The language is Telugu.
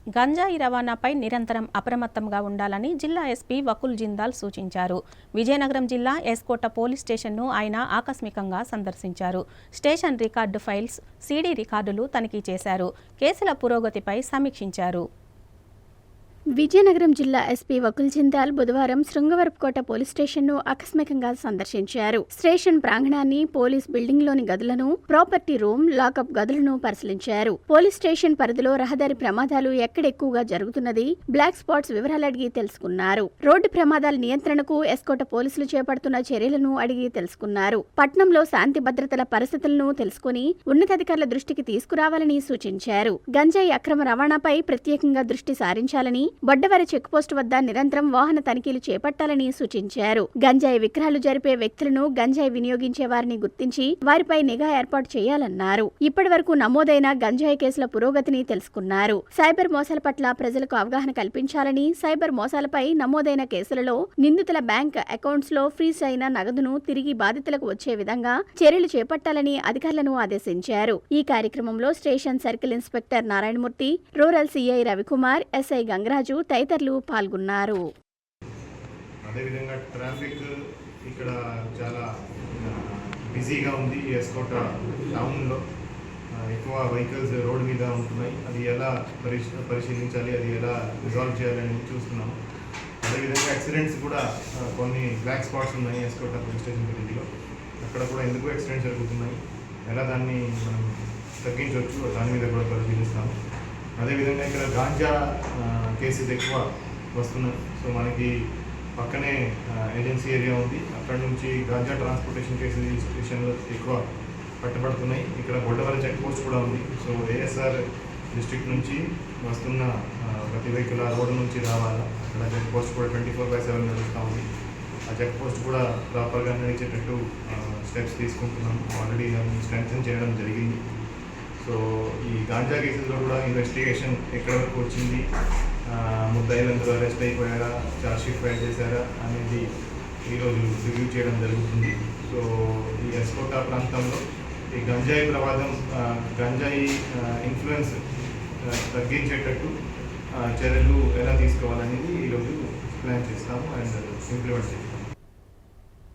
గంజాయి రవాణాపై నిరంతరం అప్రమత్తంగా ఉండాలని జిల్లా ఎస్పీ వకుల్ జిందాల్ సూచించారు. విజయనగరం జిల్లా ఎస్కోట పోలీస్ స్టేషన్ను ఆయన ఆకస్మికంగా సందర్శించారు. స్టేషన్ రికార్డు ఫైల్స్, సీడీ రికార్డులు తనిఖీ చేశారు. కేసుల పురోగతిపై సమీక్షించారు. విజయనగరం జిల్లా ఎస్పీ వకుల్ జిందాల్ బుధవారం శృంగవరపుకోట పోలీస్ స్టేషన్ను ఆకస్మికంగా సందర్శించారు. స్టేషన్ ప్రాంగణాన్ని, పోలీస్ బిల్డింగ్లోని గదులను, ప్రాపర్టీ రూమ్, లాకప్ గదులను పరిశీలించారు. పోలీస్ స్టేషన్ పరిధిలో రహదారి ప్రమాదాలు ఎక్కడెక్కువగా జరుగుతున్నది, బ్లాక్ స్పాట్స్ వివరాలు అడిగి తెలుసుకున్నారు. రోడ్డు ప్రమాదాల నియంత్రణకు ఎస్కోట పోలీసులు చేపడుతున్న చర్యలను అడిగి తెలుసుకున్నారు. పట్నంలో శాంతి భద్రతల పరిస్థితులను తెలుసుకుని ఉన్నతాధికారుల దృష్టికి తీసుకురావాలని సూచించారు. గంజాయి అక్రమ రవాణాపై ప్రత్యేకంగా దృష్టి సారించాలని, బొడ్డవరి చెక్పోస్ట్ వద్ద నిరంతరం వాహన తనిఖీలు చేపట్టాలని సూచించారు. గంజాయి విక్రయాలు జరిపే వ్యక్తులను, గంజాయి వినియోగించే వారిని గుర్తించి వారిపై నిఘా ఏర్పాటు చేయాలన్నారు. ఇప్పటి వరకు నమోదైన గంజాయి కేసుల పురోగతిని తెలుసుకున్నారు. సైబర్ మోసాల పట్ల ప్రజలకు అవగాహన కల్పించాలని, సైబర్ మోసాలపై నమోదైన కేసులలో నిందితుల బ్యాంక్ అకౌంట్స్ లో ఫ్రీజ్ అయిన నగదును తిరిగి బాధితులకు వచ్చే విధంగా చర్యలు చేపట్టాలని అధికారులను ఆదేశించారు. ఈ కార్యక్రమంలో station circle inspector Narayanamurthy, rural CI Ravikumar, SI Gangaraju తదితరులు పాల్గొన్నారు. అదేవిధంగా ట్రాఫిక్ ఇక్కడ చాలా బిజీగా ఉంది. ఎస్కోట టౌన్లో ఎక్కువ వెహికల్స్ రోడ్డు మీద ఉంటున్నాయి. అది ఎలా పరిశీలించాలి, అది ఎలా రిజాల్వ్ చేయాలని చూస్తున్నాము. అదేవిధంగా యాక్సిడెంట్స్ కూడా కొన్ని బ్లాక్ స్పాట్స్ ఉన్నాయి ఎస్కోట పోలీస్ స్టేషన్ పరిధిలో. అక్కడ కూడా ఎందుకు యాక్సిడెంట్స్ జరుగుతున్నాయి, ఎలా దాన్ని మనం తగ్గించవచ్చు, దాని మీద కూడా పరిశీలిస్తాము. అదేవిధంగా ఇక్కడ గాంజా కేసెస్ ఎక్కువ వస్తున్నాయి. సో మనకి పక్కనే ఏజెన్సీ ఏరియా ఉంది. అక్కడ నుంచి గాంజా ట్రాన్స్పోర్టేషన్ కేసెస్ స్టేషన్లో ఎక్కువ పట్టబడుతున్నాయి. ఇక్కడ బొడ్డవరం చెక్ పోస్ట్ కూడా ఉంది. సో ఏఎస్ఆర్ డిస్ట్రిక్ట్ నుంచి వస్తున్న ప్రతి వెహికల్ ఆ రోడ్డు నుంచి రావాలా. అక్కడ చెక్ పోస్ట్ కూడా 24/7 నడుస్తూ ఉంది. ఆ చెక్ పోస్ట్ కూడా ప్రాపర్గా నడిచేటట్టు స్టెప్స్ తీసుకుంటున్నాము. ఆల్రెడీ దాన్ని స్ట్రెంగ్తన్ చేయడం జరిగింది. సో ఈ గాంజా కేసులో కూడా ఇన్వెస్టిగేషన్ ఎక్కడి వరకు వచ్చింది, ముద్దాయిలందరూ అరెస్ట్ అయిపోయారా, ఛార్జ్షీట్ ఫైల్ చేశారా అనేది ఈరోజు రివ్యూ చేయడం జరుగుతుంది. సో ఈ ఎస్కోట ప్రాంతంలో ఈ గంజాయి ప్రమాదం, గంజాయి ఇన్ఫ్లుయెన్స్ తగ్గించేటట్టు చర్యలు ఎలా తీసుకోవాలనేది ఈరోజు ప్లాన్ చేస్తాము అండ్ ఇంప్లిమెంట్ చేస్తాము.